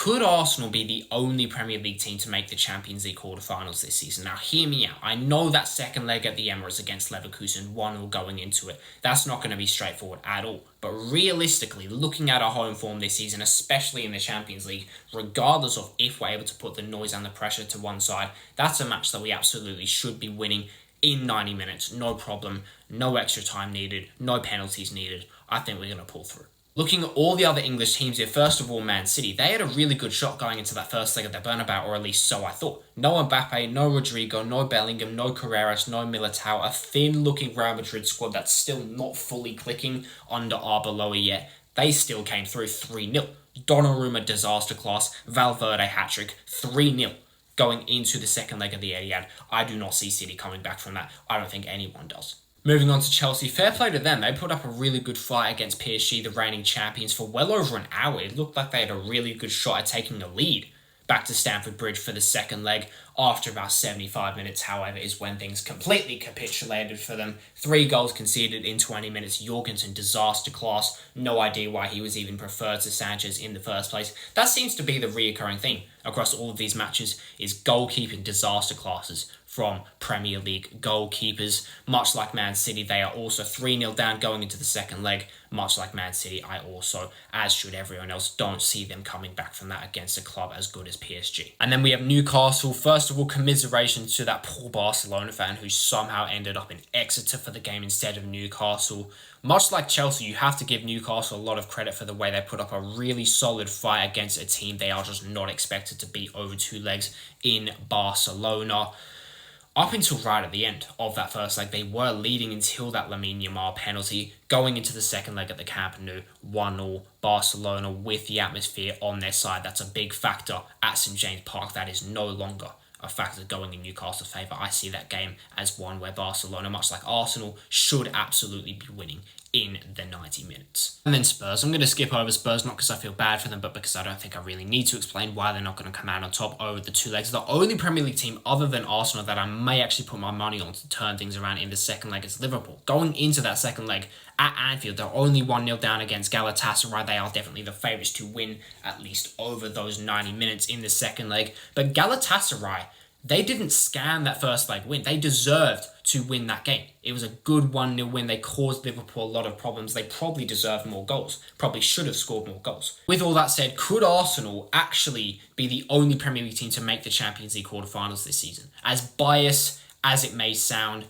Could Arsenal be the only Premier League team to make the Champions League quarterfinals this season? Now, hear me out. I know that second leg at the Emirates against Leverkusen, 1-0 going into it. That's not going to be straightforward at all. But realistically, looking at our home form this season, especially in the Champions League, regardless of if we're able to put the noise and the pressure to one side, that's a match that we absolutely should be winning in 90 minutes. No problem. No extra time needed. No penalties needed. I think we're going to pull through. Looking at all the other English teams here, first of all, Man City, they had a really good shot going into that first leg of the Bernabeu, or at least so I thought. No Mbappe, no Rodrigo, no Bellingham, no Carreras, no Militao, a thin-looking Real Madrid squad that's still not fully clicking under Arbeloa yet. They still came through 3-0. Donnarumma disaster class, Valverde hat-trick, 3-0. Going into the second leg of the Etihad. I do not see City coming back from that. I don't think anyone does. Moving on to Chelsea, fair play to them. They put up a really good fight against PSG, the reigning champions, for well over an hour. It looked like they had a really good shot at taking a lead. Back to Stamford Bridge for the second leg. After about 75 minutes, however, is when things completely capitulated for them. 3 goals conceded in 20 minutes. Jorgensen, disaster class. No idea why he was even preferred to Sanchez in the first place. That seems to be the reoccurring theme across all of these matches, is goalkeeping disaster classes from Premier League goalkeepers. Much like Man City, they are also 3-0 down going into the second leg. Much like Man City, I also, as should everyone else, don't see them coming back from that against a club as good as PSG. And then we have Newcastle. First of all, commiserations to that poor Barcelona fan who somehow ended up in Exeter for the game instead of Newcastle. Much like Chelsea, you have to give Newcastle a lot of credit for the way they put up a really solid fight against a team they are just not expected to beat over 2 legs in Barcelona. Up until right at the end of that first leg, they were leading until that Lamine Yamal penalty. Going into the second leg at the Camp Nou, 1-0, Barcelona with the atmosphere on their side. That's a big factor at St James Park. That is no longer a factor going in Newcastle's favour. I see that game as one where Barcelona, much like Arsenal, should absolutely be winning in the 90 minutes. And then Spurs. I'm going to skip over Spurs, not because I feel bad for them, but because I don't think I really need to explain why they're not going to come out on top over the 2 legs. The only Premier League team other than Arsenal that I may actually put my money on to turn things around in the second leg is Liverpool. Going into that second leg at Anfield, they're only 1-0 down against Galatasaray. They are definitely the favourites to win at least over those 90 minutes in the second leg. But Galatasaray, they didn't scam that first leg win. They deserved to win that game. It was a good 1-0 win. They caused Liverpool a lot of problems. They probably deserved more goals. Probably should have scored more goals. With all that said, could Arsenal actually be the only Premier League team to make the Champions League quarterfinals this season? As biased as it may sound,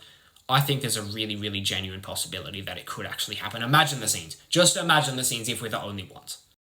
I think there's a really, really genuine possibility that it could actually happen. Imagine the scenes. Just imagine the scenes if we're the only ones.